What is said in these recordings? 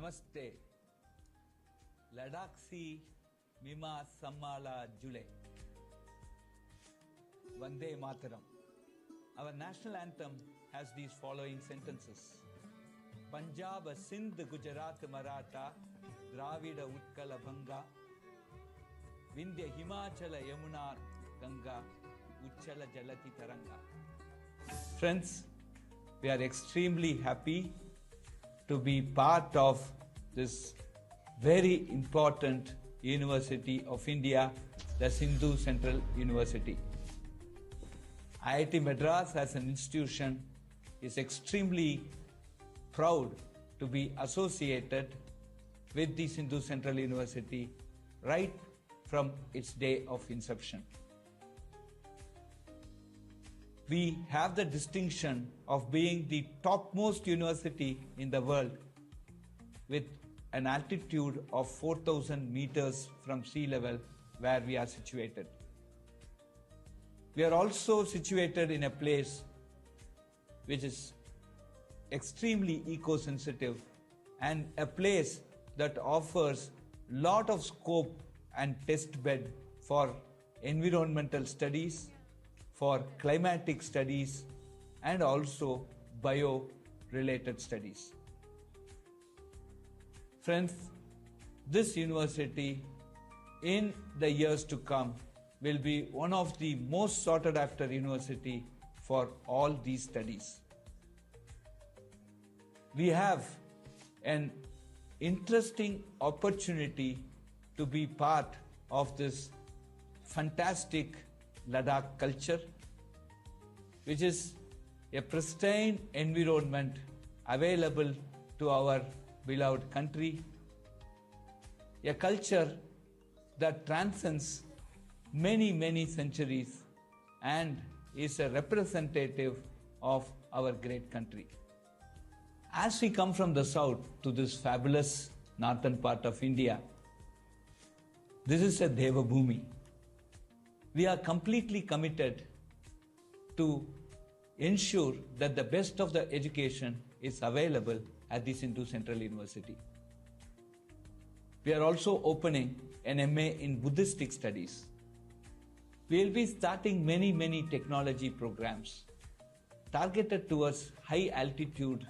Namaste. Ladaksi Mima Sammala Jule. Vande Mataram. Our national anthem has these following sentences. Punjab, Sindh, Gujarat, Maratha, Dravida, Utkala, Banga, Vindhya, Himachala, Yamuna, Ganga, Uchchala, Jalati, Taranga. Friends, we are extremely happy to be part of this very important University of India, the Sindhu Central University. IIT Madras as an institution is extremely proud to be associated with the Sindhu Central University right from its day of inception. We have the distinction of being the topmost university in the world with an altitude of 4,000 meters from sea level where we are situated. We are also situated in a place which is extremely eco-sensitive and a place that offers lot of scope and test bed for environmental studies, for climatic studies, and also bio-related studies. Friends, this university in the years to come will be one of the most sought after university for all these studies. We have an interesting opportunity to be part of this fantastic Ladakh culture, which is a pristine environment available to our beloved country, a culture that transcends many centuries and is a representative of our great country. As we come from the south to this fabulous northern part of India, this is a Deva Bhumi. We are completely committed to ensure that the best of the education is available at the Sindhu Central University. We are also opening an MA in Buddhistic Studies. We will be starting many technology programs targeted towards high altitude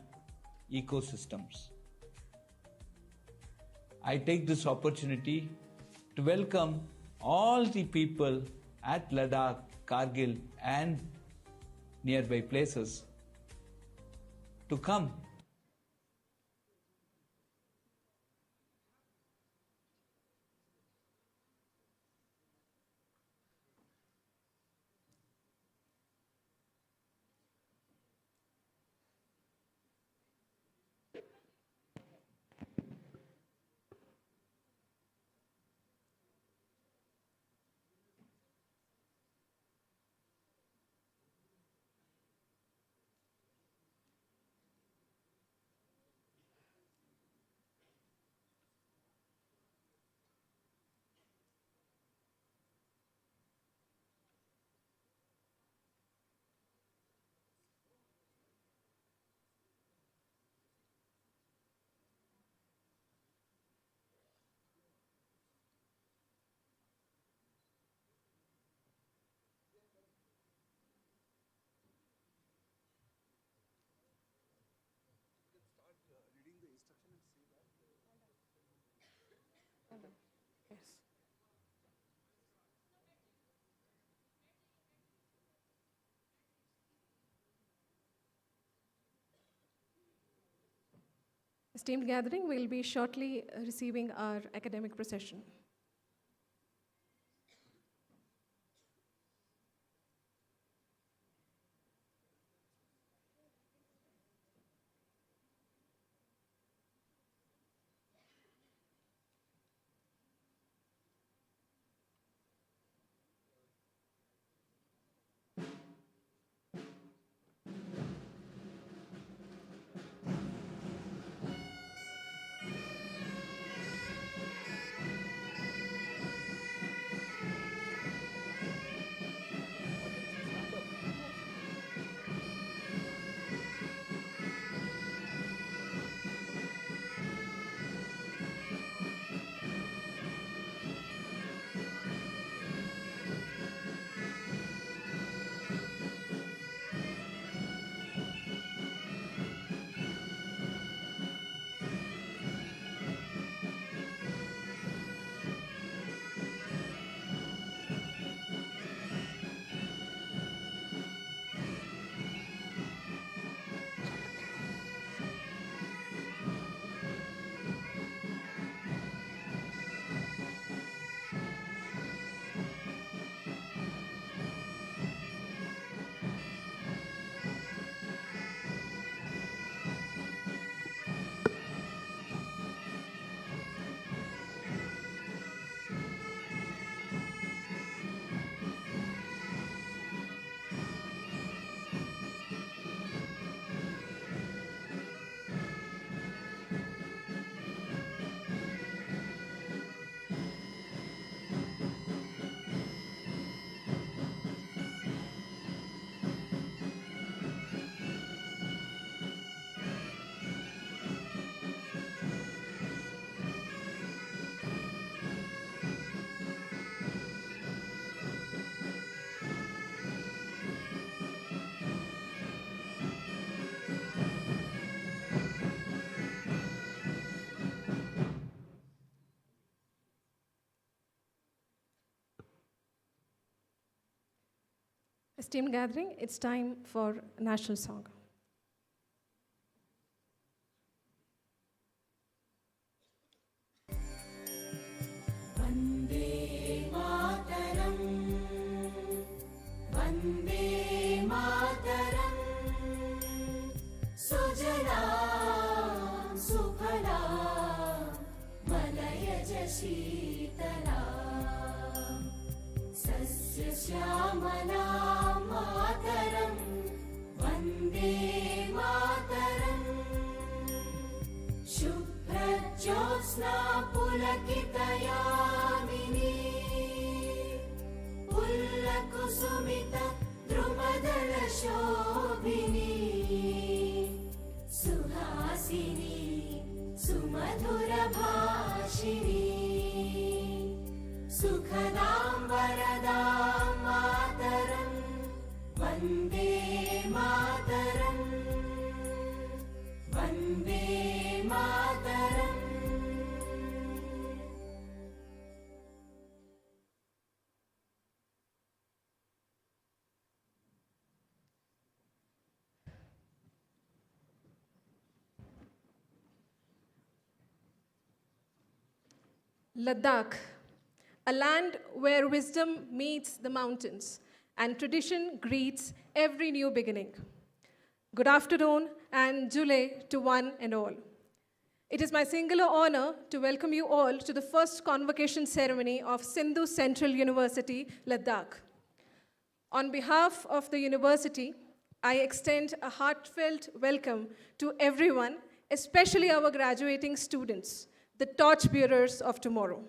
ecosystems. I take this opportunity to welcome all the people at Ladakh, Kargil and nearby places to come Yes. Esteemed gathering, we will be shortly receiving our academic procession. Esteemed gathering, it's time for a national song. Vande Mataram, Vande Mataram, Sujalam Sukhalam, Malayaj Sheetalam, Sasya Syamalam Mataram, Vande Mataram, Shubhrajyotsna Pulakitayamini, Pullakusumita Drumadala Shobhini, Suhasini Sumadhura Bhashini, Sukhadam Varadam Mataram, Vande Mataram, Vande Mataram. Ladakh, a land where wisdom meets the mountains and tradition greets every new beginning. Good afternoon and Jule to one and all. It is my singular honor to welcome you all to the first convocation ceremony of Sindhu Central University, Ladakh. On behalf of the university, I extend a heartfelt welcome to everyone, especially our graduating students, the torchbearers of tomorrow.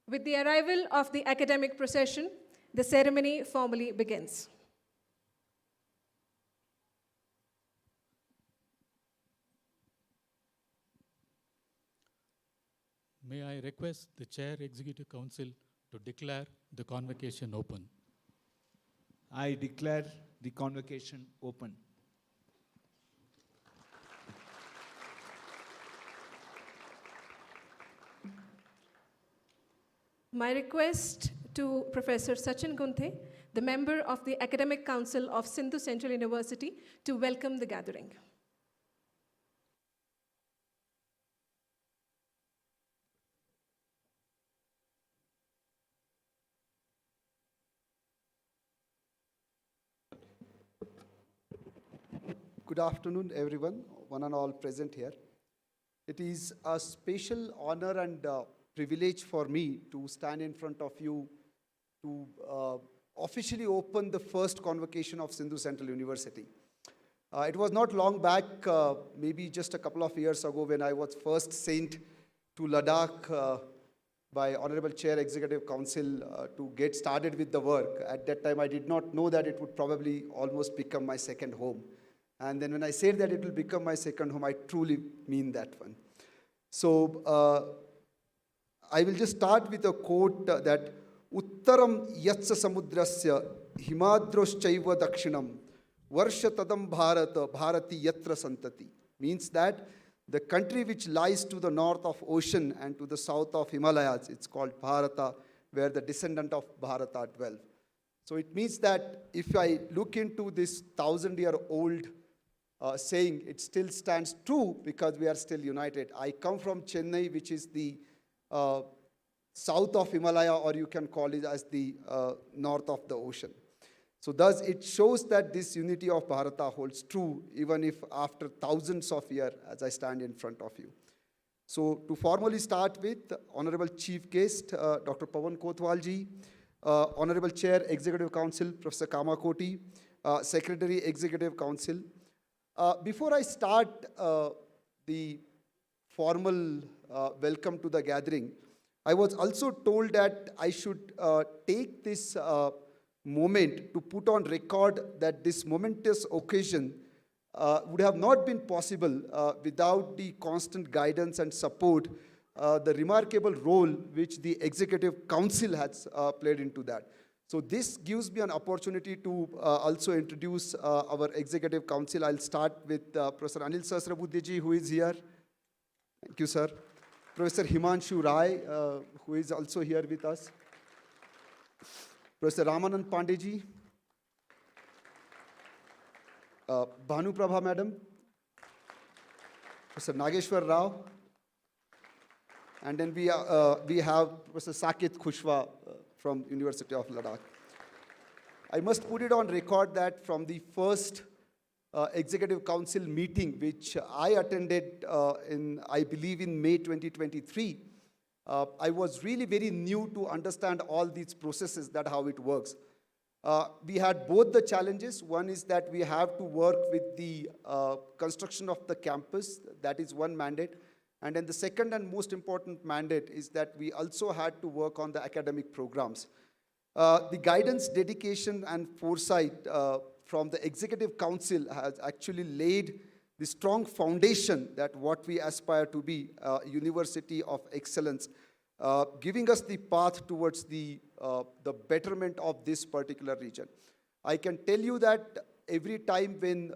With the arrival of the academic procession, the ceremony formally begins. May I request the Chair Executive Council to declare the convocation open. I declare the convocation open. My request to Professor Sachin Gunthe, the member of the Academic Council of Sindhu Central University, to welcome the gathering. Good afternoon, everyone, one and all present here. It is a special honor and privilege for me to stand in front of you to officially open the first convocation of Sindhu Central University. It was not long back, maybe just a couple of years ago, when I was first sent to Ladakh by Honorable Chair Executive Council to get started with the work. At that time, I did not know that it would probably almost become my second home. And then when I said that it will become my second home, I truly mean that one. So I will just start with a quote that Uttaram yatsa samudrasya himadroschaiva dakshinam varsha tadam bharata bharati yatra santati. Means that the country which lies to the north of ocean and to the south of Himalayas, it's called Bharata, where the descendant of Bharata dwell. So it means that if I look into this 1,000-year-old saying, it still stands true because we are still united. I come from Chennai, which is the south of Himalaya, or you can call it as the north of the ocean. So thus it shows that this unity of Bharata holds true, even if after thousands of years, as I stand in front of you. So to formally start with, Honorable Chief Guest, Dr. Pawan Kotwalji, Honorable Chair, Executive Council, Professor Kamakoti, Secretary, Executive Council. Before I start the formal welcome to the gathering, I was also told that I should take this moment to put on record that this momentous occasion would have not been possible without the constant guidance and support, the remarkable role which the Executive Council has played into that. So this gives me an opportunity to also introduce our Executive Council. I'll start with Professor Anil Sahasrabudhyaji, who is here. Thank you, sir. Professor Himanshu Rai, who is also here with us. Professor Ramanand Pandeji, Bhanu Prabha Madam, Mr. Nageshwar Rao, and then we have Mr. Saket Khushwa from University of Ladakh. I must put it on record that from the first Executive Council meeting, which I attended I believe in May 2023, I was really very new to understand all these processes, that how it works. We had both the challenges. One is that we have to work with the construction of the campus. That is one mandate. And then the second and most important mandate is that we also had to work on the academic programs. The guidance, dedication, and foresight from the Executive Council has actually laid the strong foundation that what we aspire to be, a university of excellence, giving us the path towards the betterment of this particular region. I can tell you that every time when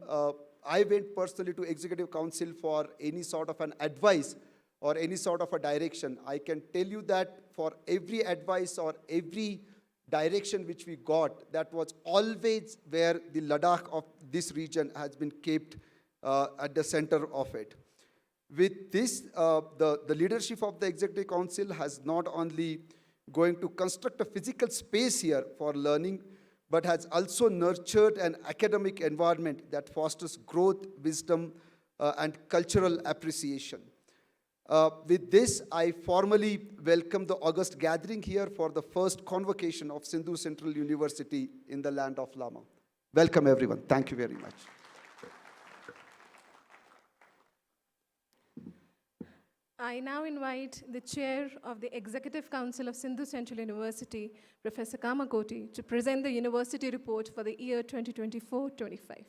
I went personally to Executive Council for any sort of an advice or any sort of a direction, I can tell you that for every advice or every direction which we got, that was always where the Ladakh of this region has been kept at the center of it. With this, the leadership of the Executive Council has not only going to construct a physical space here for learning, but has also nurtured an academic environment that fosters growth, wisdom, and cultural appreciation. With this, I formally welcome the August gathering here for the first convocation of Sindhu Central University in the land of Lama. Welcome, everyone. Thank you very much. I now invite the chair of the Executive Council of Sindhu Central University, Professor Kamakoti, to present the university report for the year 2024-25.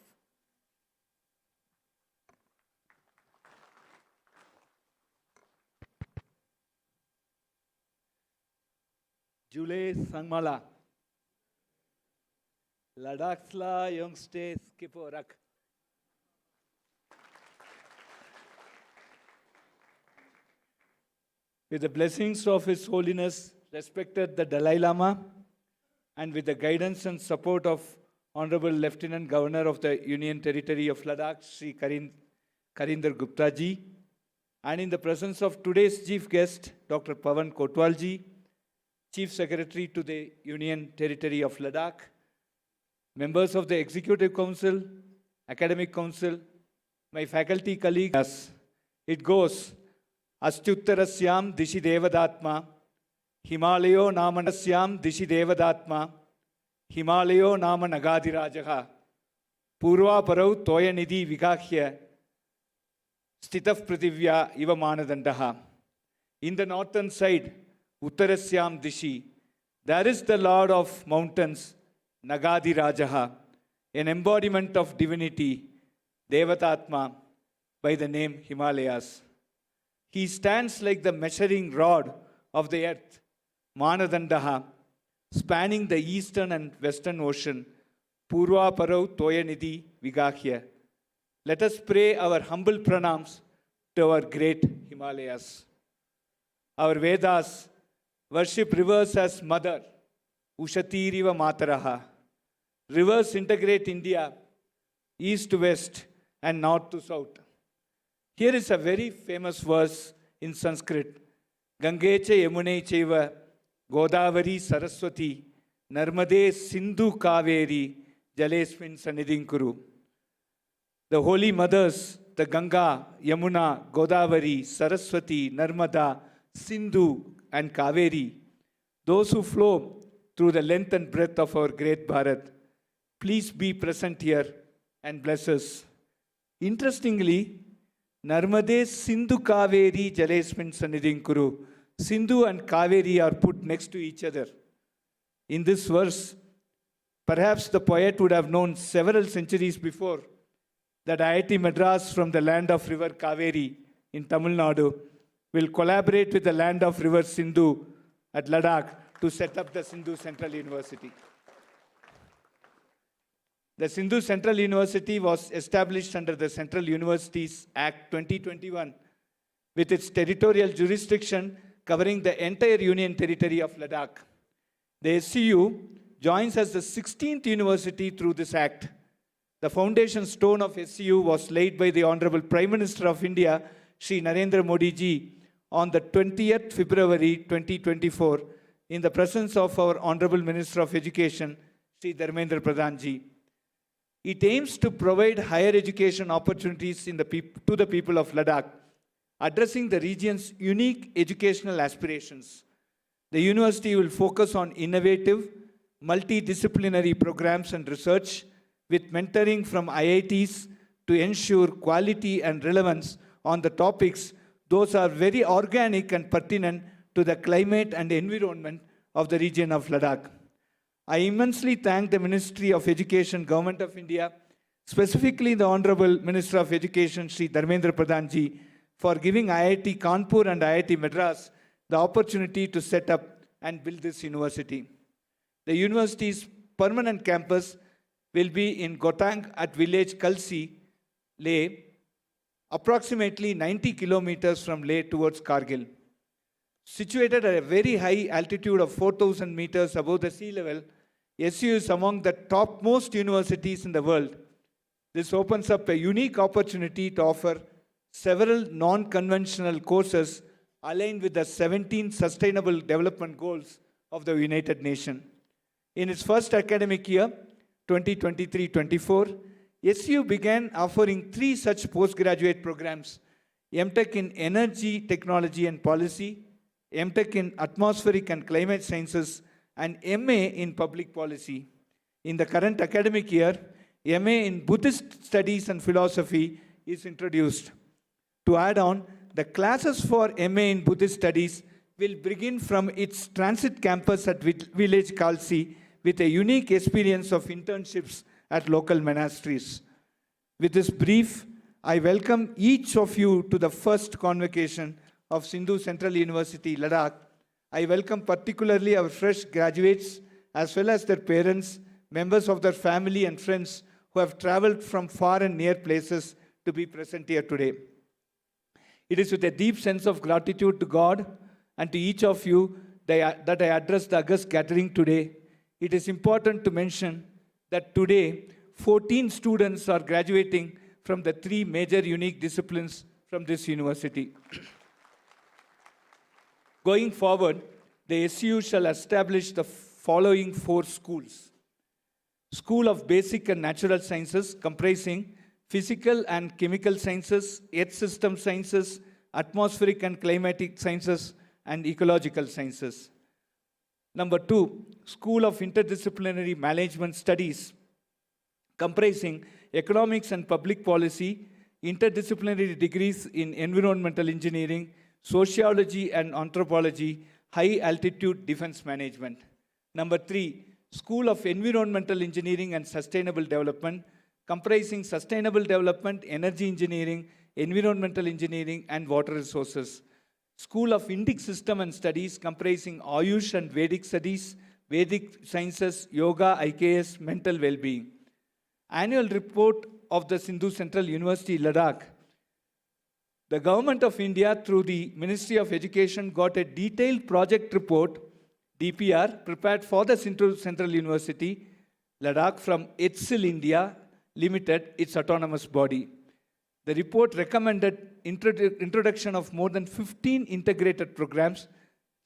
Jule Sangmala, Ladakhsla Youngste Skiporak. With the blessings of His Holiness, respected the Dalai Lama, and with the guidance and support of Honorable Lieutenant Governor of the Union Territory of Ladakh, Sri Karinder Gupta ji, and in the presence of today's chief guest, Dr. Pawan Kotwal ji, Chief Secretary to the Union Territory of Ladakh, members of the Executive Council, Academic Council, my faculty colleagues, it goes, Astyuttarasyam Dishi Devadatma, Himalayo Namanasyam Dishi Devadatma, Himalayo Nama Nagadirajaha, Purva Parau Toya Nidhi Vigahya, Stitav Prativya Iva Manadandaha. In the northern side, Uttarasyam Dishi, there is the Lord of Mountains, Nagadirajaha, an embodiment of divinity, Devatatma, by the name Himalayas. He stands like the measuring rod of the earth, Manadandaha, spanning the eastern and western ocean, Purva Parau Toyanidhi Vigahya. Let us pray our humble pranams to our great Himalayas. Our Vedas worship rivers as mother, Ushatiriva Mataraha. Rivers integrate India, east to west and north to south. Here is a very famous verse in Sanskrit. Gangecha Yamune Cheva Godavari Saraswati Narmade Sindhu Kaveri Jalesmin Sanidhinkuru. The holy mothers, the Ganga, Yamuna, Godavari, Saraswati, Narmada, Sindhu and Kaveri, those who flow through the length and breadth of our great Bharat, please be present here and bless us. Interestingly, Narmade Sindhu Kaveri Jalesmin Sanidhinkuru. Sindhu and Kaveri are put next to each other. In this verse, perhaps the poet would have known several centuries before that IIT Madras from the land of river Kaveri in Tamil Nadu will collaborate with the land of river Sindhu at Ladakh to set up the Sindhu Central University. The Sindhu Central University was established under the Central Universities Act 2021 with its territorial jurisdiction covering the entire Union Territory of Ladakh. The SCU joins as the 16th university through this act. The foundation stone of SCU was laid by the Honorable Prime Minister of India, Shri Narendra Modi ji, on the 20th February 2024, in the presence of our Honorable Minister of Education, Shri Dharmendra Pradhan ji. It aims to provide higher education opportunities to the people of Ladakh, addressing the region's unique educational aspirations. The university will focus on innovative, multidisciplinary programs and research, with mentoring from IITs to ensure quality and relevance on the topics. Those are very organic and pertinent to the climate and environment of the region of Ladakh. I immensely thank the Ministry of Education, Government of India, specifically the Honorable Minister of Education, Shri Dharmendra Pradhan ji, for giving IIT Kanpur and IIT Madras the opportunity to set up and build this university. The university's permanent campus will be in Gotang at village Kalsi, Leh, approximately 90 kilometers from Leh towards Kargil. Situated at a very high altitude of 4,000 meters above the sea level, SCU is among the topmost universities in the world. This opens up a unique opportunity to offer several non-conventional courses aligned with the 17 Sustainable Development Goals of the United Nations. In its first academic year, 2023-24, SCU began offering 3 such postgraduate programs: MTech in Energy, Technology and Policy, MTech in Atmospheric and Climate Sciences, and MA in Public Policy. In the current academic year, MA in Buddhist Studies and Philosophy is introduced. To add on, the classes for MA in Buddhist Studies will begin from its transit campus at village Kalsi, with a unique experience of internships at local monasteries. With this brief, I welcome each of you to the first convocation of Sindhu Central University, Ladakh. I welcome particularly our fresh graduates, as well as their parents, members of their family and friends who have traveled from far and near places to be present here today. It is with a deep sense of gratitude to God and to each of you that I address the august gathering today. It is important to mention that today, 14 students are graduating from the 3 major unique disciplines from this university. Going forward, the SCU shall establish the following 4 schools. School of Basic and Natural Sciences, comprising Physical and Chemical Sciences, Earth System Sciences, Atmospheric and Climatic Sciences, and Ecological Sciences. Number 2, School of Interdisciplinary Management Studies, comprising Economics and Public Policy, interdisciplinary degrees in Environmental Engineering, Sociology and Anthropology, High Altitude Defense Management. Number 3, School of Environmental Engineering and Sustainable Development, comprising Sustainable Development, Energy Engineering, Environmental Engineering, and Water Resources. School of Indic System and Studies, comprising Ayush and Vedic Studies, Vedic Sciences, Yoga, IKS, Mental Well-being. Annual report of the Sindhu Central University, Ladakh. The Government of India, through the Ministry of Education, got a detailed project report, DPR, prepared for the Sindhu Central University, Ladakh from HCL India Limited, its autonomous body. The report recommended introduction of more than 15 integrated programs,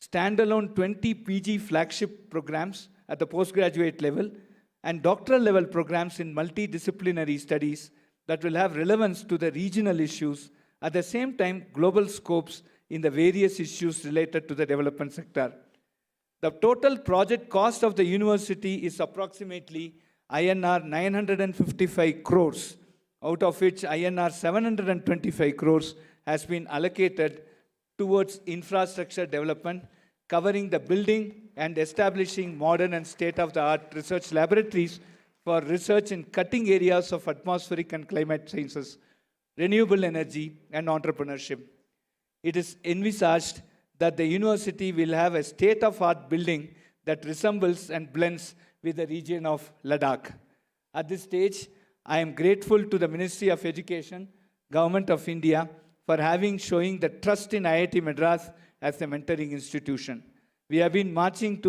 standalone 20 PG flagship programs at the postgraduate level, and doctoral level programs in multidisciplinary studies that will have relevance to the regional issues, at the same time global scopes in the various issues related to the development sector. The total project cost of the university is approximately INR 955 crores, out of which INR 725 crores has been allocated towards infrastructure development, covering the building and establishing modern and state-of-the-art research laboratories for research in cutting areas of atmospheric and climate sciences, renewable energy, and entrepreneurship. It is envisaged that the university will have a state-of-art building that resembles and blends with the region of Ladakh. At this stage, I am grateful to the Ministry of Education, Government of India, for showing the trust in IIT Madras as a mentoring institution. We have been marching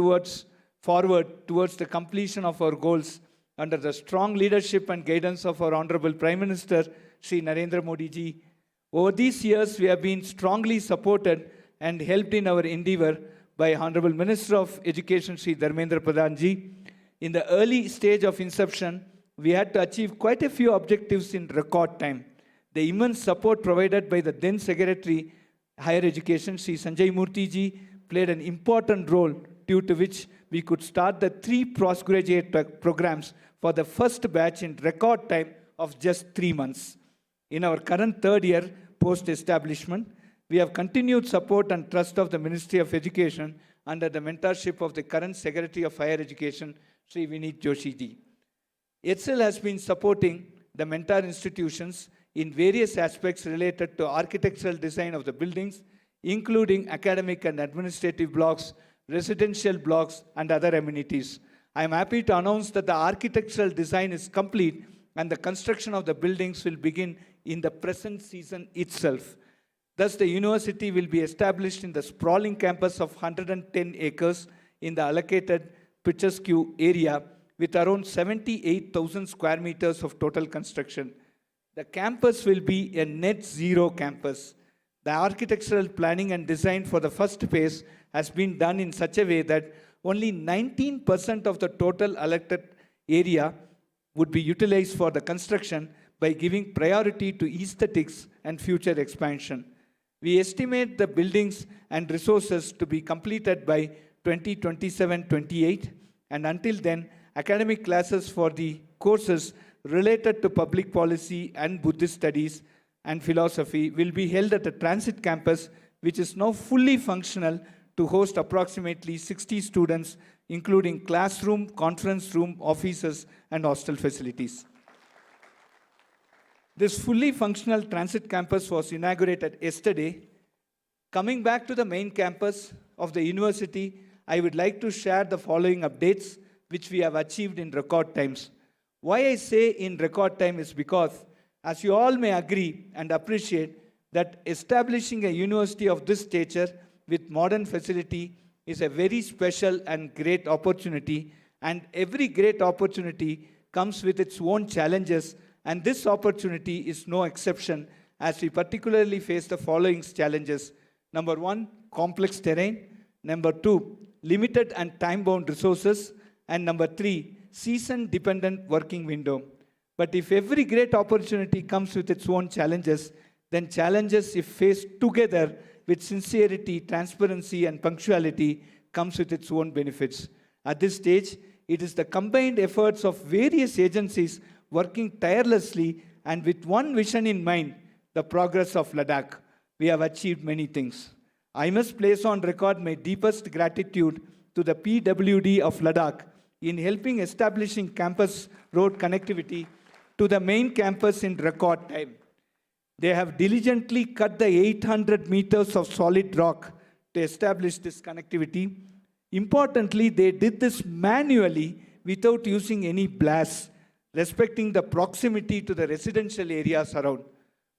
forward towards the completion of our goals under the strong leadership and guidance of our Honorable Prime Minister, Shri Narendra Modi ji. Over these years, we have been strongly supported and helped in our endeavor by Honorable Minister of Education, Shri Dharmendra Pradhan ji. In the early stage of inception, we had to achieve quite a few objectives in record time. The immense support provided by the then Secretary Higher Education, Shri Sanjay Murthy ji, played an important role, due to which we could start the 3 postgraduate programs for the first batch in record time of just 3 months. In our current 3rd year post-establishment, we have continued support and trust of the Ministry of Education under the mentorship of the current Secretary of Higher Education, Sri Vineet Joshi ji. HCL has been supporting the mentor institutions in various aspects related to architectural design of the buildings, including academic and administrative blocks, residential blocks, and other amenities. I am happy to announce that the architectural design is complete and the construction of the buildings will begin in the present season itself. Thus, the university will be established in the sprawling campus of 110 acres in the allocated picturesque area with around 78,000 square meters of total construction. The campus will be a net zero campus. The architectural planning and design for the first phase has been done in such a way that only 19% of the total allotted area would be utilized for the construction by giving priority to aesthetics and future expansion. We estimate the buildings and resources to be completed by 2027-28, and until then, academic classes for the courses related to public policy and Buddhist studies and philosophy will be held at the transit campus, which is now fully functional to host approximately 60 students, including classroom, conference room, offices, and hostel facilities. This fully functional transit campus was inaugurated yesterday. Coming back to the main campus of the university, I would like to share the following updates which we have achieved in record times. Why I say in record time is because, as you all may agree and appreciate, that establishing a university of this stature with modern facility is a very special and great opportunity, and every great opportunity comes with its own challenges, and this opportunity is no exception, as we particularly face the following challenges. Number 1, complex terrain. Number 2, limited and time-bound resources. And number 3, season-dependent working window. But if every great opportunity comes with its own challenges, then challenges, if faced together with sincerity, transparency, and punctuality, comes with its own benefits. At this stage, it is the combined efforts of various agencies working tirelessly and with one vision in mind, the progress of Ladakh. We have achieved many things. I must place on record my deepest gratitude to the PWD of Ladakh in helping establishing campus road connectivity to the main campus in record time. They have diligently cut the 800 meters of solid rock to establish this connectivity. Importantly, they did this manually without using any blasts, respecting the proximity to the residential areas around.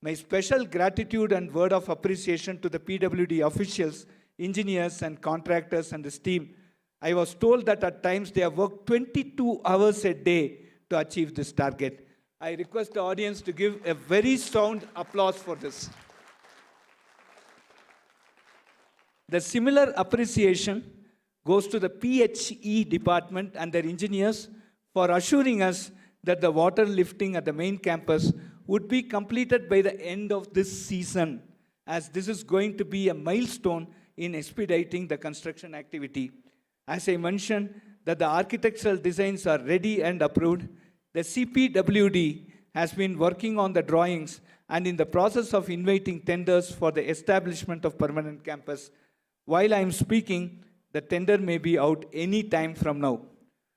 My special gratitude and word of appreciation to the PWD officials, engineers, and contractors and this team. I was told that at times they have worked 22 hours a day to achieve this target. I request the audience to give a very sound applause for this. The similar appreciation goes to the PHE department and their engineers for assuring us that the water lifting at the main campus would be completed by the end of this season, as this is going to be a milestone in expediting the construction activity. As I mentioned, that the architectural designs are ready and approved. The CPWD has been working on the drawings and in the process of inviting tenders for the establishment of permanent campus. While I am speaking, the tender may be out any time from now.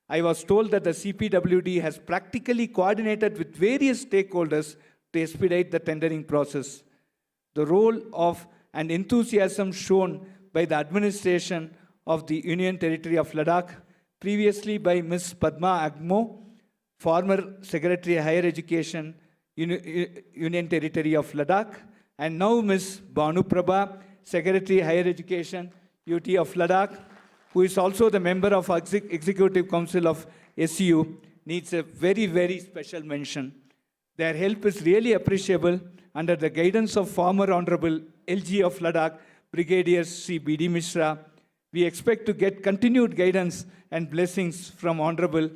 I was told that the CPWD has practically coordinated with various stakeholders to expedite the tendering process. The role of and enthusiasm shown by the administration of the Union Territory of Ladakh, previously by Ms. Padma Agmo, former Secretary Higher Education, Union Territory of Ladakh, and now Ms. Banu Prabha, Secretary Higher Education, UT of Ladakh, who is also the member of Executive Council of SCU, needs a very, very special mention. Their help is really appreciable under the guidance of former Honorable LG of Ladakh, Brigadier Sri B.D. Mishra. We expect to get continued guidance and blessings from Honorable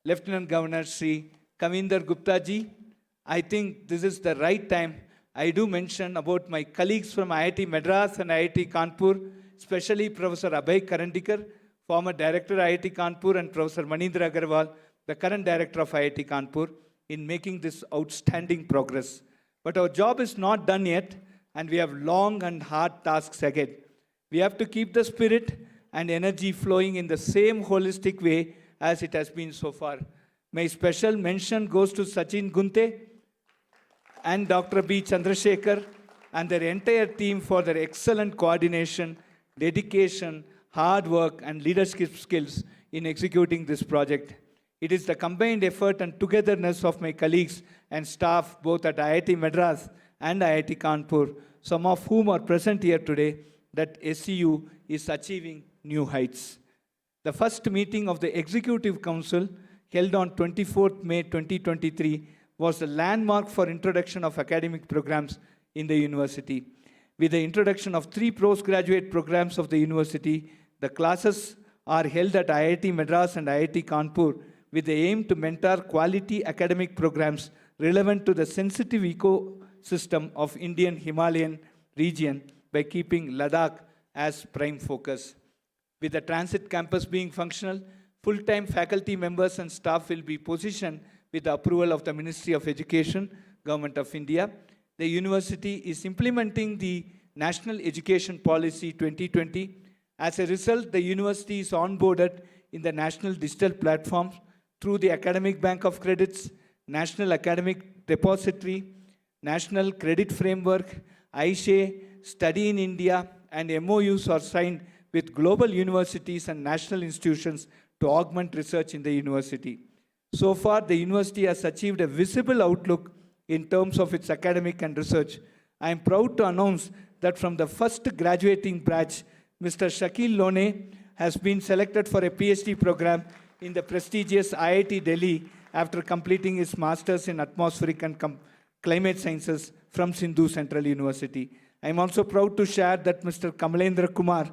Lieutenant Governor Sri Kavinder Gupta ji. I think this is the right time. I do mention about my colleagues from IIT Madras and IIT Kanpur, especially Professor Abhay Karandikar, former Director IIT Kanpur, and Professor Manindra Agarwal, the current Director of IIT Kanpur, in making this outstanding progress. But our job is not done yet, and we have long and hard tasks ahead. We have to keep the spirit and energy flowing in the same holistic way as it has been so far. My special mention goes to Sachin Gunte and Dr. B. Chandrasekhar and their entire team for their excellent coordination, dedication, hard work, and leadership skills in executing this project. It is the combined effort and togetherness of my colleagues and staff both at IIT Madras and IIT Kanpur, some of whom are present here today, that SCU is achieving new heights. The first meeting of the Executive Council, held on 24th May 2023, was a landmark for introduction of academic programs in the university. With the introduction of 3 postgraduate programs of the university, the classes are held at IIT Madras and IIT Kanpur with the aim to mentor quality academic programs relevant to the sensitive ecosystem of Indian Himalayan region by keeping Ladakh as prime focus. With the transit campus being functional, full-time faculty members and staff will be positioned with the approval of the Ministry of Education, Government of India. The university is implementing the National Education Policy 2020. As a result, the university is onboarded in the National Digital Platform through the Academic Bank of Credits, National Academic Depository, National Credit Framework, ISHE, Study in India, and MOUs are signed with global universities and national institutions to augment research in the university. So far, the university has achieved a visible outlook in terms of its academic and research. I am proud to announce that from the first graduating batch, Mr. Shakil Lone has been selected for a PhD program in the prestigious IIT Delhi after completing his Masters in Atmospheric and Climate Sciences from Sindhu Central University. I am also proud to share that Mr. Kamalendra Kumar,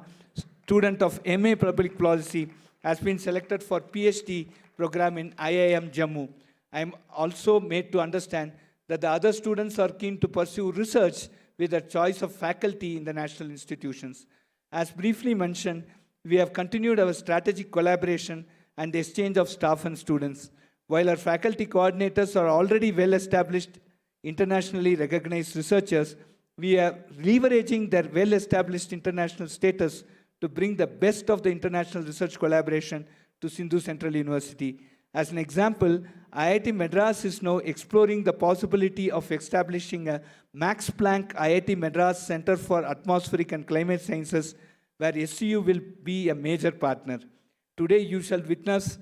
student of MA Public Policy, has been selected for PhD program in IIM Jammu. I am also made to understand that the other students are keen to pursue research with a choice of faculty in the national institutions. As briefly mentioned, we have continued our strategic collaboration and exchange of staff and students. While our faculty coordinators are already well-established, internationally recognized researchers, we are leveraging their well-established international status to bring the best of the international research collaboration to Sindhu Central University. As an example, IIT Madras is now exploring the possibility of establishing a Max Planck IIT Madras Center for Atmospheric and Climate Sciences, where SCU will be a major partner. Today, you shall witness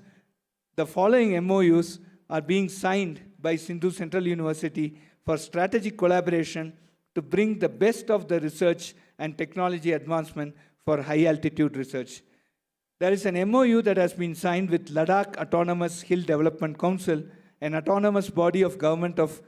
the following MOUs are being signed by Sindhu Central University for strategic collaboration to bring the best of the research and technology advancement for high-altitude research. There is an MOU that has been signed with Ladakh Autonomous Hill Development Council, an autonomous body of government of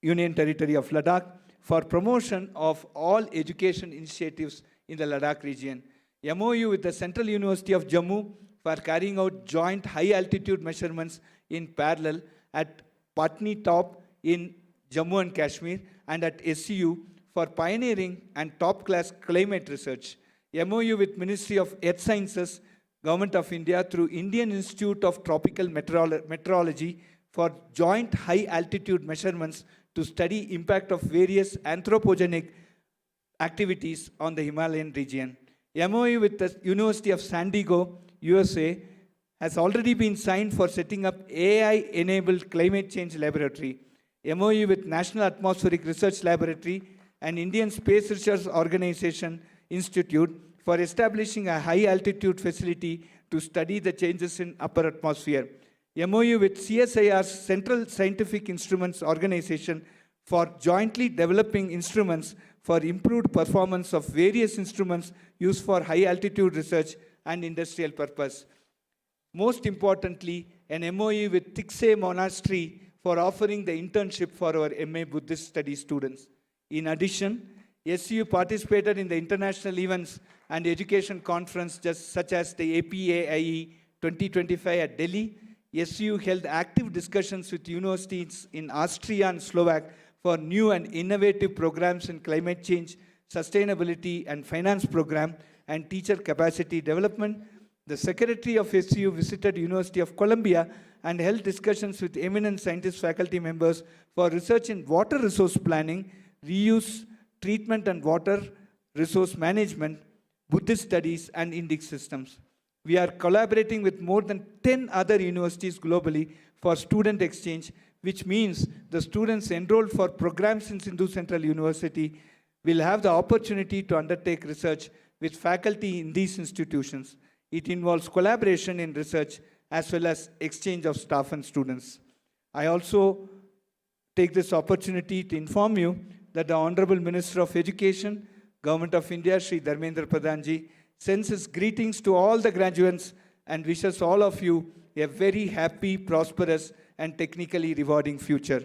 Union Territory of Ladakh, for promotion of all education initiatives in the Ladakh region. MOU with the Central University of Jammu for carrying out joint high-altitude measurements in parallel at Patni Top in Jammu and Kashmir, and at SCU for pioneering and top-class climate research. MOU with Ministry of Earth Sciences, Government of India through Indian Institute of Tropical Meteorology for joint high-altitude measurements to study impact of various anthropogenic activities on the Himalayan region. MOU with the University of San Diego, USA, has already been signed for setting up AI-enabled climate change laboratory. MOU with National Atmospheric Research Laboratory and Indian Space Research Organization Institute for establishing a high-altitude facility to study the changes in upper atmosphere. MOU with CSIR's Central Scientific Instruments Organization for jointly developing instruments for improved performance of various instruments used for high-altitude research and industrial purpose. Most importantly, an MOU with Tikse Monastery for offering the internship for our MA Buddhist Studies students. In addition, SCU participated in the international events and education conference such as the APAIE 2025 at Delhi. SCU held active discussions with universities in Austria and Slovak for new and innovative programs in climate change, sustainability and finance program, and teacher capacity development. The secretary of SCU visited University of Columbia and held discussions with eminent scientist faculty members for research in water resource planning, reuse, treatment and water resource management, Buddhist studies, and Indic systems. We are collaborating with more than 10 other universities globally for student exchange, which means the students enrolled for programs in Sindhu Central University will have the opportunity to undertake research with faculty in these institutions. It involves collaboration in research as well as exchange of staff and students. I also take this opportunity to inform you that the Honorable Minister of Education, Government of India, Shri Dharmendra Pradhanji, sends his greetings to all the graduates and wishes all of you a very happy, prosperous, and technically rewarding future.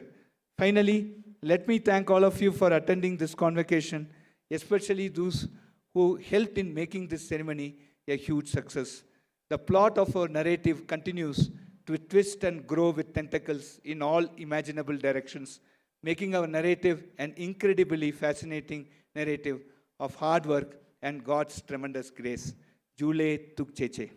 Finally, let me thank all of you for attending this convocation, especially those who helped in making this ceremony a huge success. The plot of our narrative continues to twist and grow with tentacles in all imaginable directions, making our narrative an incredibly fascinating narrative of hard work and God's tremendous grace. Jule Tukcheche.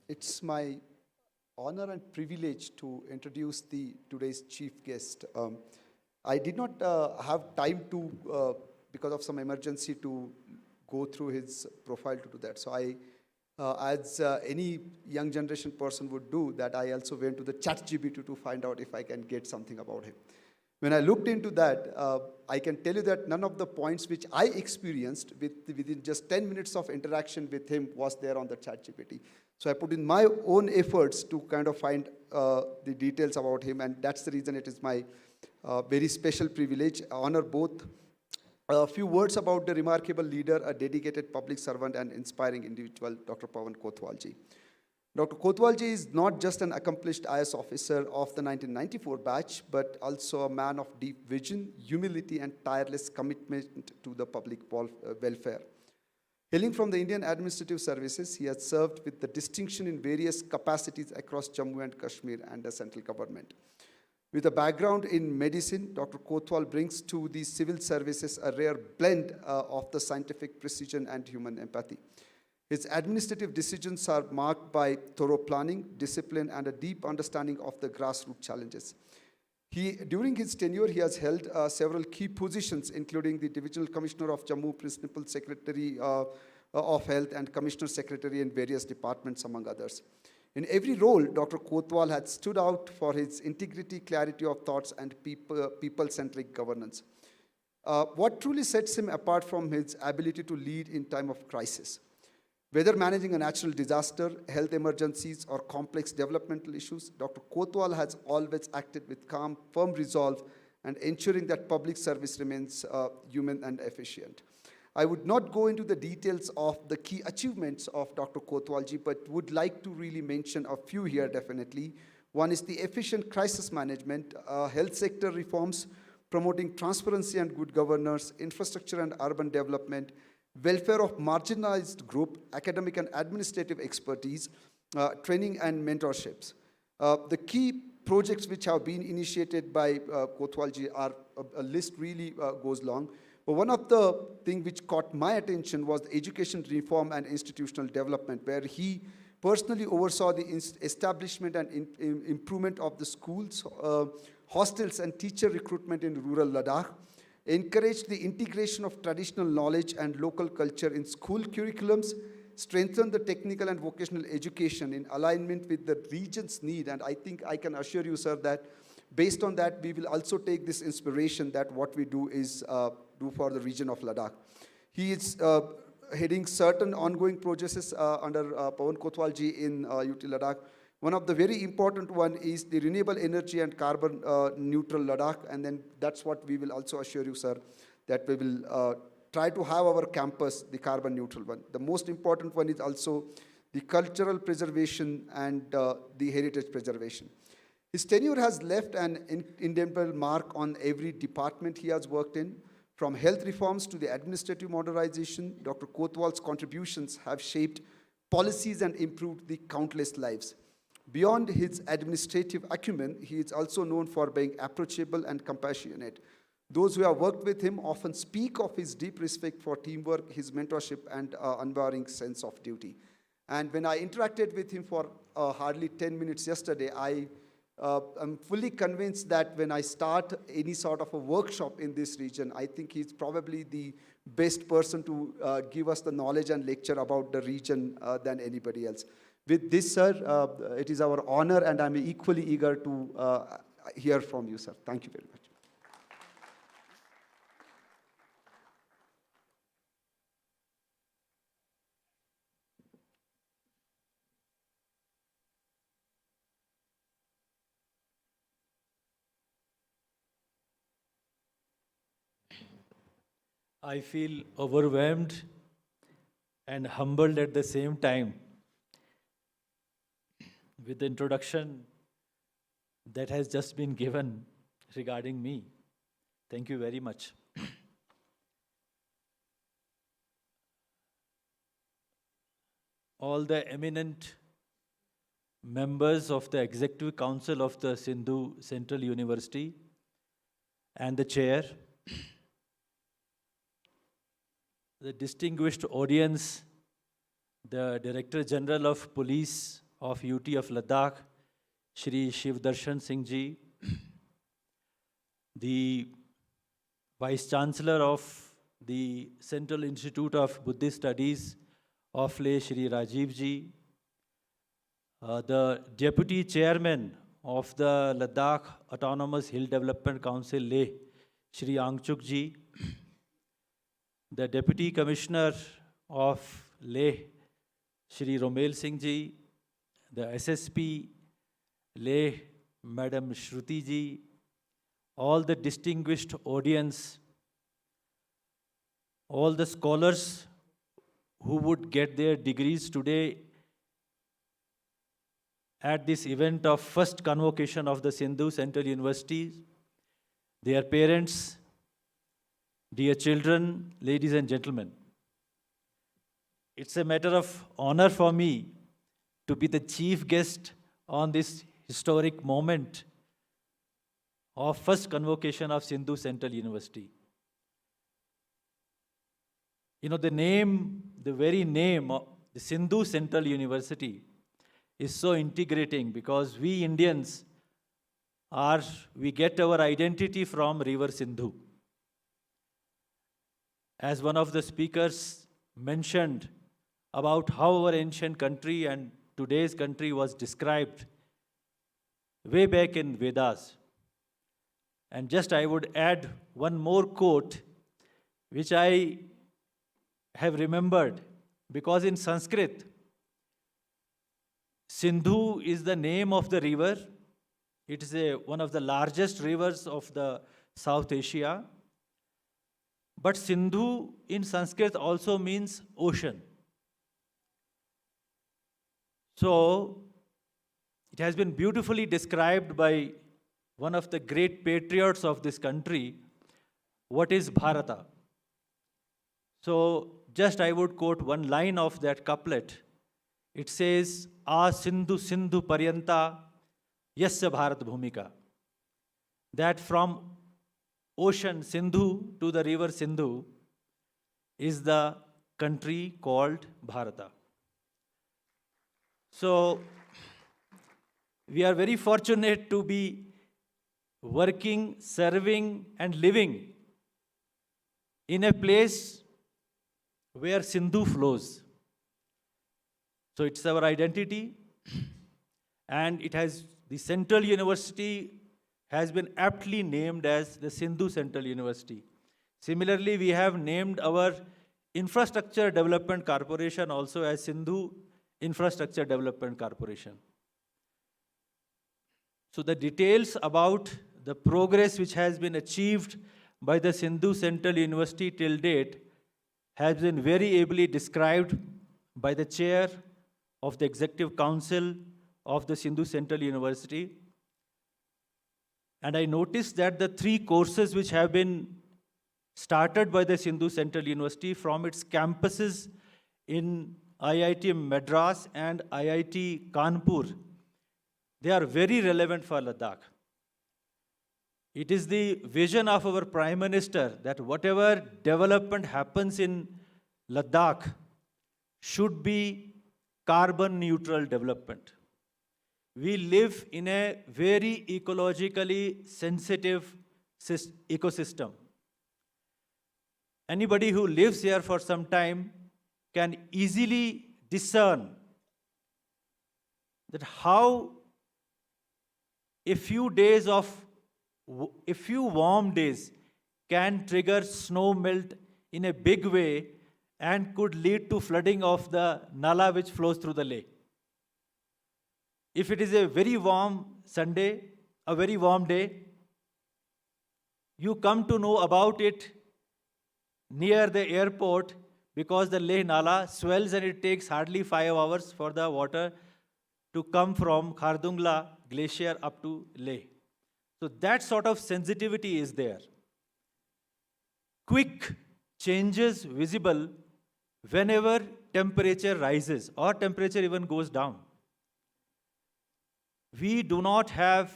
It's my honor and privilege to introduce today's chief guest. I did not have time to, because of some emergency, to go through his profile to do that. So as any young generation person would do, that I also went to the ChatGPT to find out if I can get something about him. When I looked into that, I can tell you that none of the points which I experienced within just 10 minutes of interaction with him was there on the ChatGPT. So I put in my own efforts to kind of find the details about him, and that's the reason it is my very special privilege, honor both. A few words about the remarkable leader, a dedicated public servant and inspiring individual, Dr. Pawan Kotwalji. Dr. Kotwalji is not just an accomplished IS officer of the 1994 batch, but also a man of deep vision, humility, and tireless commitment to the public welfare. Hailing from the Indian Administrative Services, he has served with the distinction in various capacities across Jammu and Kashmir and the central government. With a background in medicine, Dr. Kotwal brings to the civil services a rare blend of the scientific precision and human empathy. His administrative decisions are marked by thorough planning, discipline, and a deep understanding of the grassroots challenges. During his tenure, he has held several key positions, including the Divisional Commissioner of Jammu, Principal Secretary of Health, and Commissioner Secretary in various departments, among others. In every role, Dr. Kotwal had stood out for his integrity, clarity of thoughts, and people-centric governance. What truly sets him apart from his ability to lead in time of crisis? Whether managing a natural disaster, health emergencies, or complex developmental issues, Dr. Kotwal has always acted with calm, firm resolve, and ensuring that public service remains human and efficient. I would not go into the details of the key achievements of Dr. Kotwalji, but would like to really mention a few here definitely. One is the efficient crisis management, health sector reforms, promoting transparency and good governance, infrastructure and urban development, welfare of marginalized group, academic and administrative expertise, training and mentorships. The key projects which have been initiated by Kotwalji are, a list really goes long. But one of the things which caught my attention was the education reform and institutional development, where he personally oversaw the establishment and improvement of the schools, hostels and teacher recruitment in rural Ladakh, encouraged the integration of traditional knowledge and local culture in school curriculums, strengthened the technical and vocational education in alignment with the region's need. And I think I can assure you, sir, that based on that, we will also take this inspiration that what we do is do for the region of Ladakh. He is heading certain ongoing projects under Pawan Kotwalji in UT Ladakh, One of the very important one is the renewable energy and carbon neutral Ladakh, and then that's what we will also assure you, sir, that we will try to have our campus the carbon neutral one. The most important one is also the cultural preservation and the heritage preservation. His tenure has left an indelible mark on every department he has worked in. From health reforms to the administrative modernization, Dr. Kotwal's contributions have shaped policies and improved the countless lives. Beyond his administrative acumen, he is also known for being approachable and compassionate. Those who have worked with him often speak of his deep respect for teamwork, his mentorship, and unwavering sense of duty. And when I interacted with him for hardly 10 minutes yesterday, I'm fully convinced that when I start any sort of a workshop in this region, I think he's probably the best person to give us the knowledge and lecture about the region than anybody else. With this, sir, it is our honor, and I'm equally eager to hear from you, sir. Thank you very much. I feel overwhelmed and humbled at the same time with the introduction that has just been given regarding me. Thank you very much. All the eminent members of the Executive Council of the Sindhu Central University and the chair, the distinguished audience, the Director General of Police of UT of Ladakh, Shri Shivdarshan Singh Ji, the Vice Chancellor of the Central Institute of Buddhist Studies of Leh, Shri Rajiv Ji, the Deputy Chairman of the Ladakh Autonomous Hill Development Council, Leh, Shri Angchuk Ji, the Deputy Commissioner of Leh, Shri Romel Singh Ji, the SSP Leh, Madam Shruti Ji, all the distinguished audience, all the scholars who would get their degrees today at this event of first convocation of the Sindhu Central University, their parents, dear children, ladies and gentlemen. It's a matter of honor for me to be the chief guest on this historic moment of first convocation of Sindhu Central University. You know, the very name of the Sindhu Central University is so integrating because we Indians we get our identity from River Sindhu. As one of the speakers mentioned about how our ancient country and today's country was described way back in Vedas. And just I would add one more quote, which I have remembered, because in Sanskrit, Sindhu is the name of the river. It is one of the largest rivers of the South Asia. But Sindhu in Sanskrit also means ocean. So it has been beautifully described by one of the great patriots of this country, what is Bharata. So just I would quote one line of that couplet. It says, "A Sindhu Sindhu Paryanta Yasya Bharat Bhumika." That from ocean Sindhu to the river Sindhu is the country called Bharata. So we are very fortunate to be working, serving, and living in a place where Sindhu flows. So it's our identity, and the Central University has been aptly named as the Sindhu Central University. Similarly, we have named our Infrastructure Development Corporation also as Sindhu Infrastructure Development Corporation. So the details about the progress which has been achieved by the Sindhu Central University till date has been very ably described by the chair of the Executive Council of the Sindhu Central University. And I noticed that the 3 courses which have been started by the Sindhu Central University from its campuses in IIT Madras and IIT Kanpur, they are very relevant for Ladakh. It is the vision of our Prime Minister that whatever development happens in Ladakh should be carbon neutral development. We live in a very ecologically sensitive ecosystem. Anybody who lives here for some time can easily discern that how a few warm days can trigger snow melt in a big way and could lead to flooding of the Nala which flows through the lake. If it is a very warm Sunday, a very warm day, you come to know about it near the airport because the Leh Nala swells and it takes hardly 5 hours for the water to come from Khardungla glacier up to Leh. So that sort of sensitivity is there. Quick changes visible whenever temperature rises or temperature even goes down. We do not have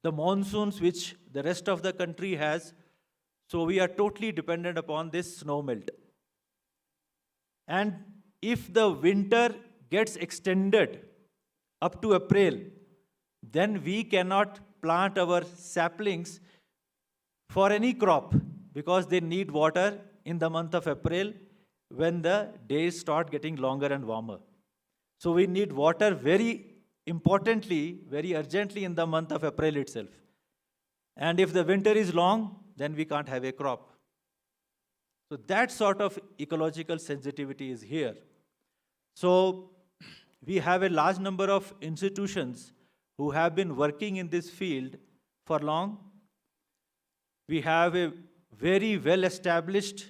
the monsoons which the rest of the country has, so we are totally dependent upon this snow melt. And if the winter gets extended up to April, then we cannot plant our saplings for any crop because they need water in the month of April when the days start getting longer and warmer. So we need water very importantly, very urgently in the month of April itself. And if the winter is long, then we can't have a crop. So that sort of ecological sensitivity is here. So we have a large number of institutions who have been working in this field for long. We have a very well-established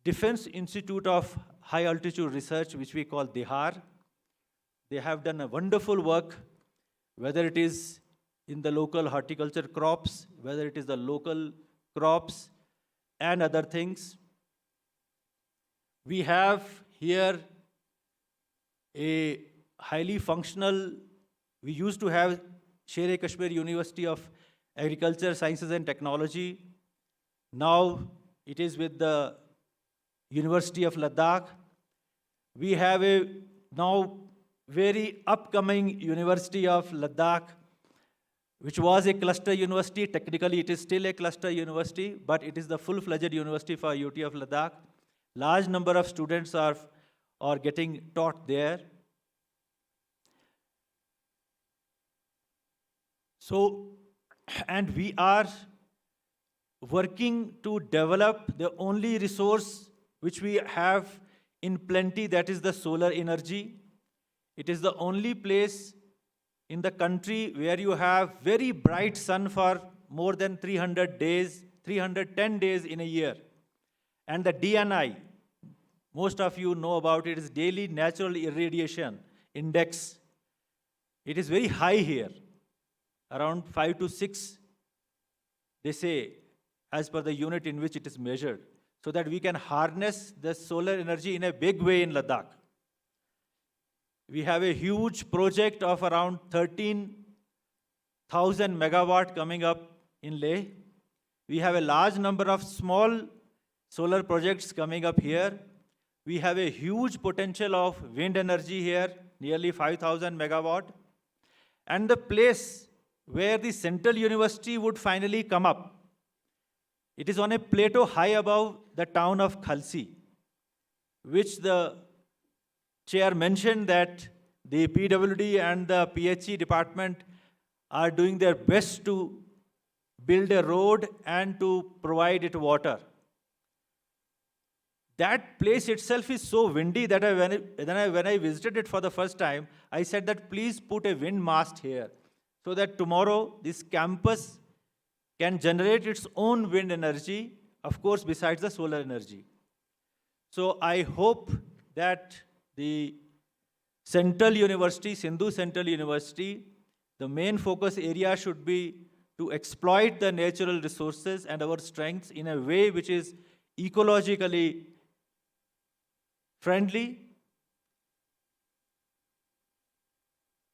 Defense Institute of High Altitude Research, which we call DIHAR. They have done a wonderful work, whether it is in the local horticulture crops, whether it is the local crops and other things. We have here a highly functional, we used to have Sher-e-Kashmir University of Agriculture, Sciences and Technology. Now it is with the University of Ladakh. We have a now very upcoming University of Ladakh, which was a cluster university. Technically, it is still a cluster university, but it is the full-fledged university for UT of Ladakh. Large number of students are getting taught there. So, and we are working to develop the only resource which we have in plenty, that is the solar energy. It is the only place in the country where you have very bright sun for more than 300 days, 310 days in a year. And the DNI, most of you know about it, is daily natural irradiation index. It is very high here, around 5 to 6, they say, as per the unit in which it is measured, so that we can harness the solar energy in a big way in Ladakh. We have a huge project of around 13,000 megawatt coming up in Leh. We have a large number of small solar projects coming up here. We have a huge potential of wind energy here, nearly 5,000 megawatt. And the place where the Central University would finally come up, it is on a plateau high above the town of Khalsi, which the chair mentioned that the PWD and the PHE department are doing their best to build a road and to provide it water. that place itself is so windy that when I visited it for the first time, I said that please put a wind mast here so that tomorrow this campus can generate its own wind energy, of course, besides the solar energy. So I hope that the Central University, Sindhu Central University, the main focus area should be to exploit the natural resources and our strengths in a way which is ecologically friendly.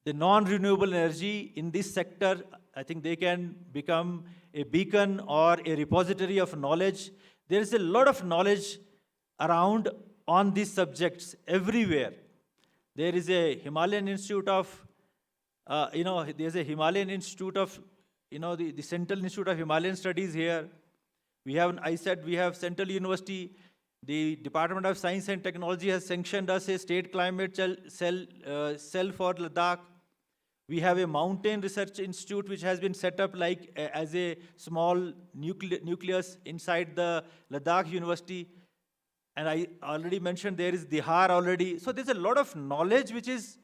The non-renewable energy in this sector, I think they can become a beacon or a repository of knowledge. There is a lot of knowledge around on these subjects everywhere. There is a Himalayan Institute of, there's a Himalayan Institute of, the Central Institute of Himalayan Studies here. We have, I said, we have Central University. The Department of Science and Technology has sanctioned us a state climate cell for Ladakh. We have a mountain research institute which has been set up like as a small nucleus inside the Ladakh University. And I already mentioned there is Dihar already. So there's a lot of knowledge which is,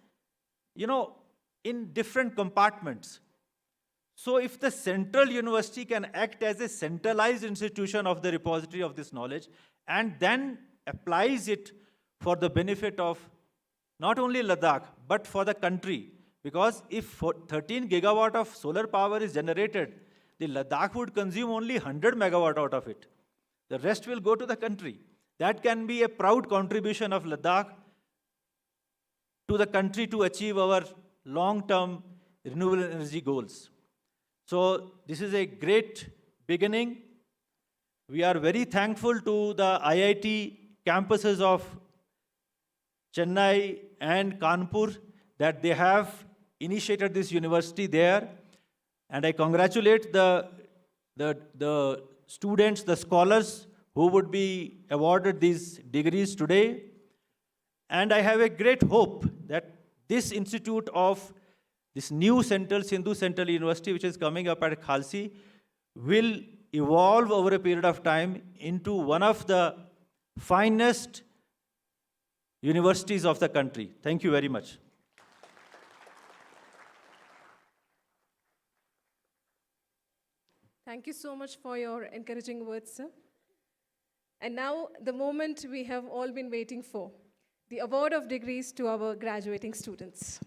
in different compartments. So if the Central University can act as a centralized institution of the repository of this knowledge and then applies it for the benefit of not only Ladakh, but for the country. Because if 13 gigawatt of solar power is generated, the Ladakh would consume only 100 megawatt out of it. The rest will go to the country. That can be a proud contribution of Ladakh to the country to achieve our long-term renewable energy goals. So this is a great beginning. We are very thankful to the IIT campuses of Chennai and Kanpur that they have initiated this university there. And I congratulate the students, the scholars who would be awarded these degrees today. And I have a great hope that this institute of this new Sindhu Central University, which is coming up at Khalsi, will evolve over a period of time into one of the finest universities of the country. Thank you very much. Thank you so much for your encouraging words, sir. And now, the moment we have all been waiting for, the award of degrees to our graduating students.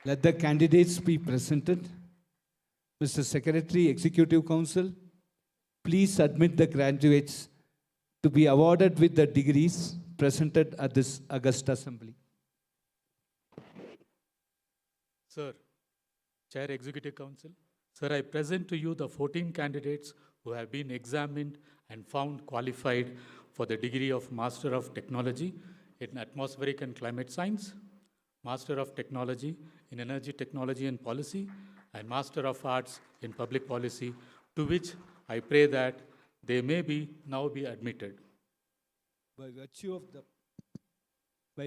Let the candidates be presented. Mr. Secretary, Executive Council, please admit the graduates to be awarded with the degrees presented at this August Assembly. Sir, Chair Executive Council, sir, I present to you the 14 candidates who have been examined and found qualified for the degree of Master of Technology in Atmospheric and Climate Science, Master of Technology in Energy Technology and Policy, and Master of Arts in Public Policy, to which I pray that they may now be admitted. By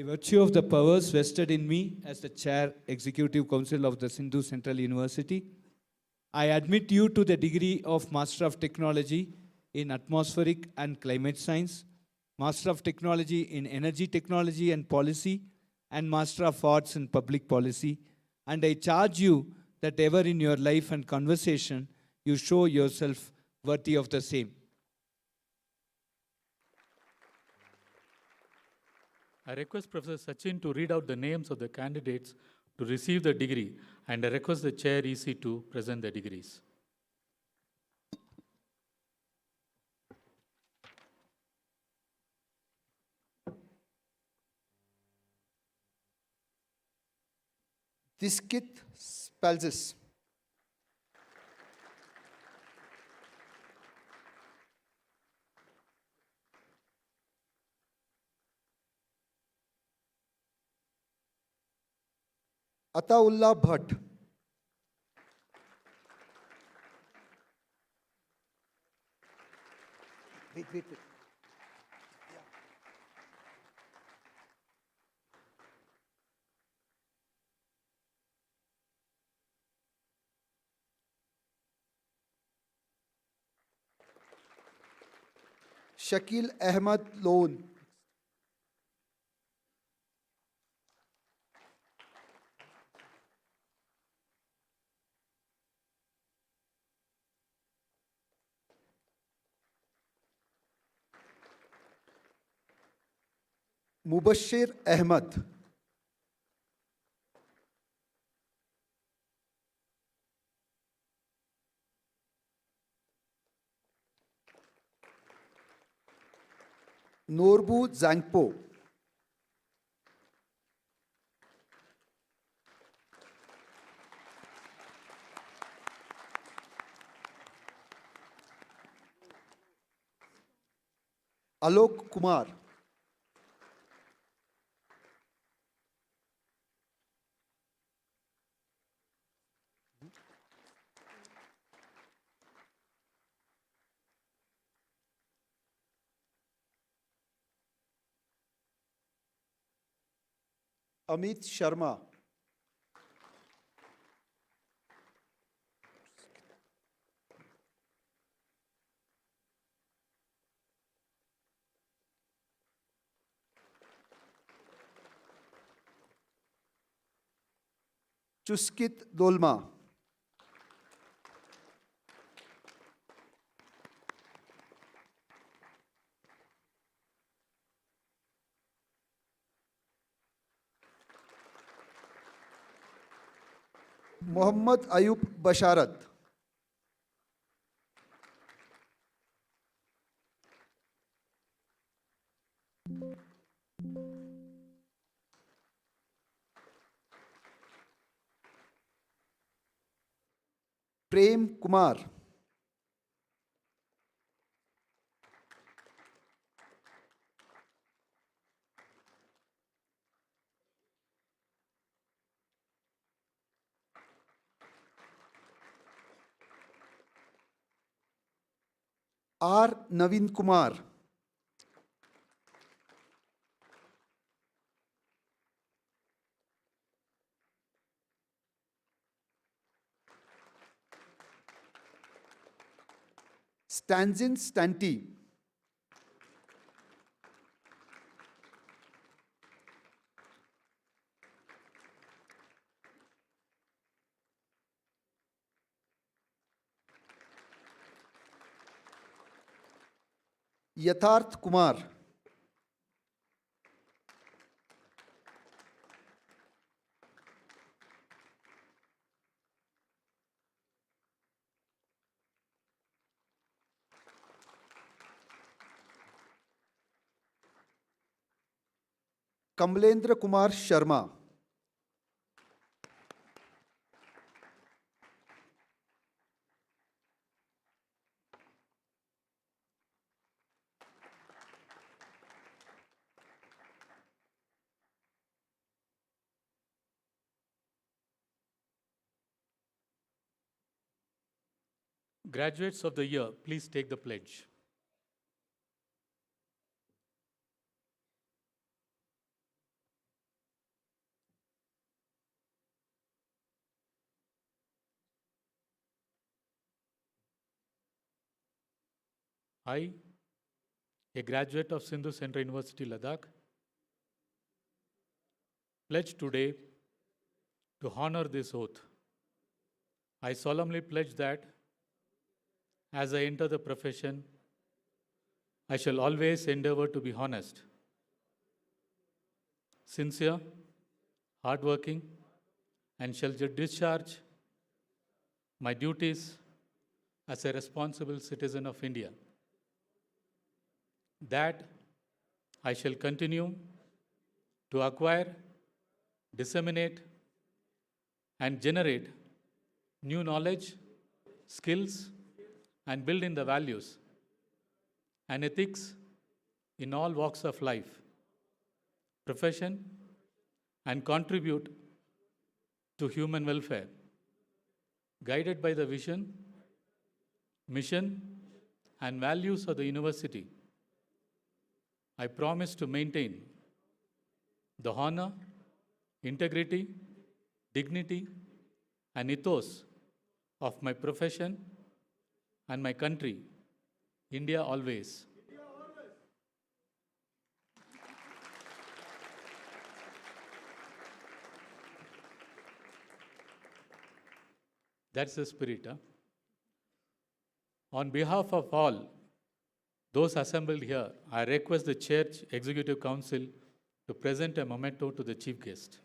virtue of the powers vested in me as the Chair Executive Council of the Sindhu Central University, I admit you to the degree of Master of Technology in Atmospheric and Climate Science, Master of Technology in Energy Technology and Policy, and Master of Arts in Public Policy, and I charge you that ever in your life and conversation you show yourself worthy of the same. I request Professor Sachin to read out the names of the candidates to receive the degree, and I request the Chair EC to present the degrees. Diskit Spalzis. Ataullah Bhatt. Wait. Shakil Ahmad Loan. Mubashir Ahmad. Norbu Zangpo. Alok Kumar. Amit Sharma. Chuskit Dolma. Mohammad Ayub Basharat. Prem Kumar. R. Naveen Kumar. Stanzin Stanti. Yatharth Kumar. Kamlendra Kumar Sharma. Graduates of the year, please take the pledge. I, a graduate of Sindhu Central University, Ladakh, pledge today to honor this oath. I solemnly pledge that as I enter the profession, I shall always endeavor to be honest, sincere, hardworking, and shall discharge my duties as a responsible citizen of India. That I shall continue to acquire, disseminate, and generate new knowledge, skills, and build in the values and ethics in all walks of life, profession, and contribute to human welfare, guided by the vision, mission, and values of the university. I promise to maintain the honor, integrity, dignity, and ethos of my profession and my country, India always. That's the spirit. Huh? On behalf of all those assembled here, I request the Church Executive Council to present a memento to the chief guest.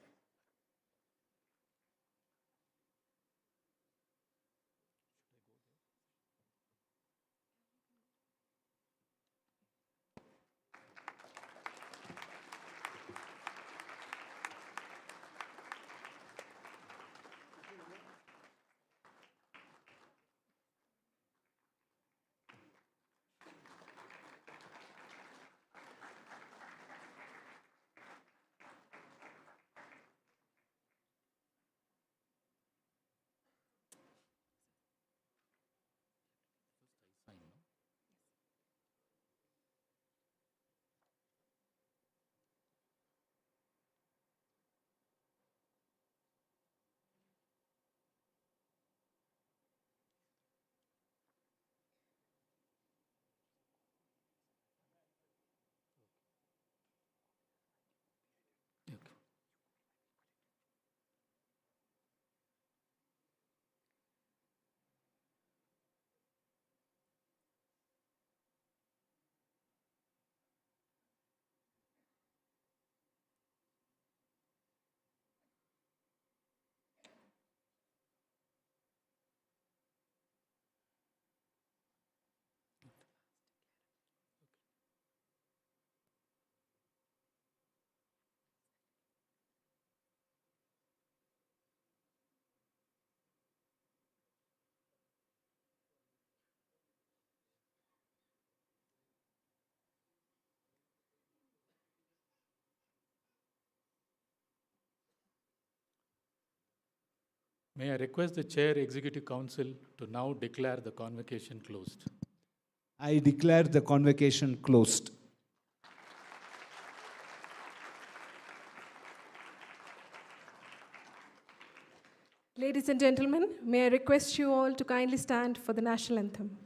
May I request the Chair Executive Council to now declare the convocation closed. I declare the convocation closed. Ladies and gentlemen, may I request you all to kindly stand for the national anthem.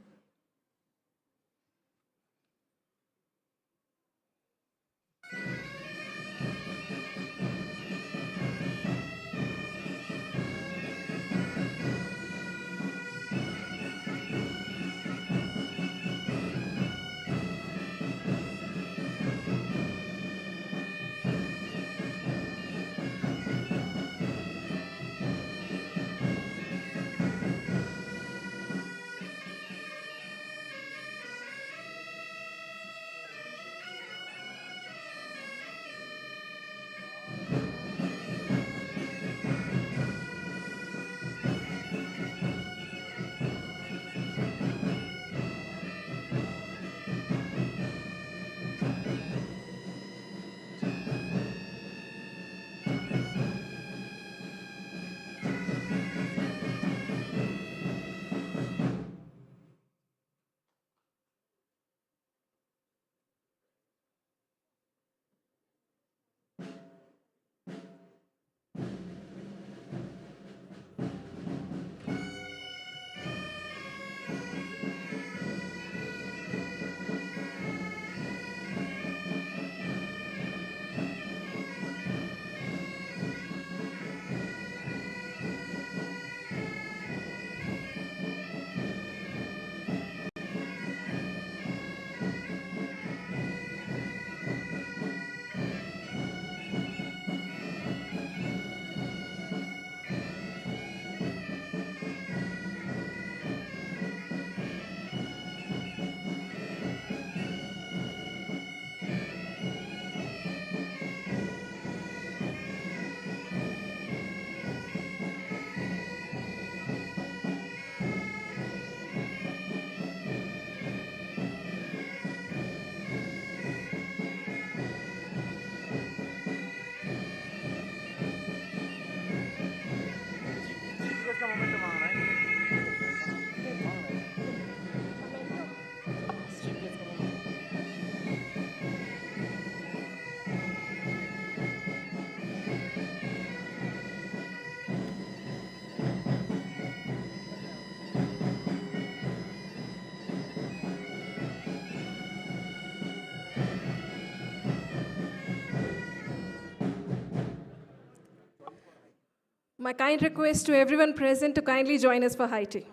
My kind request to everyone present to kindly join us for high tea.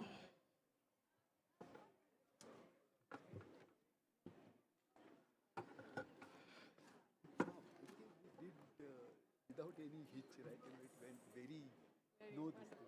Without any hitch, right? It went very, no, this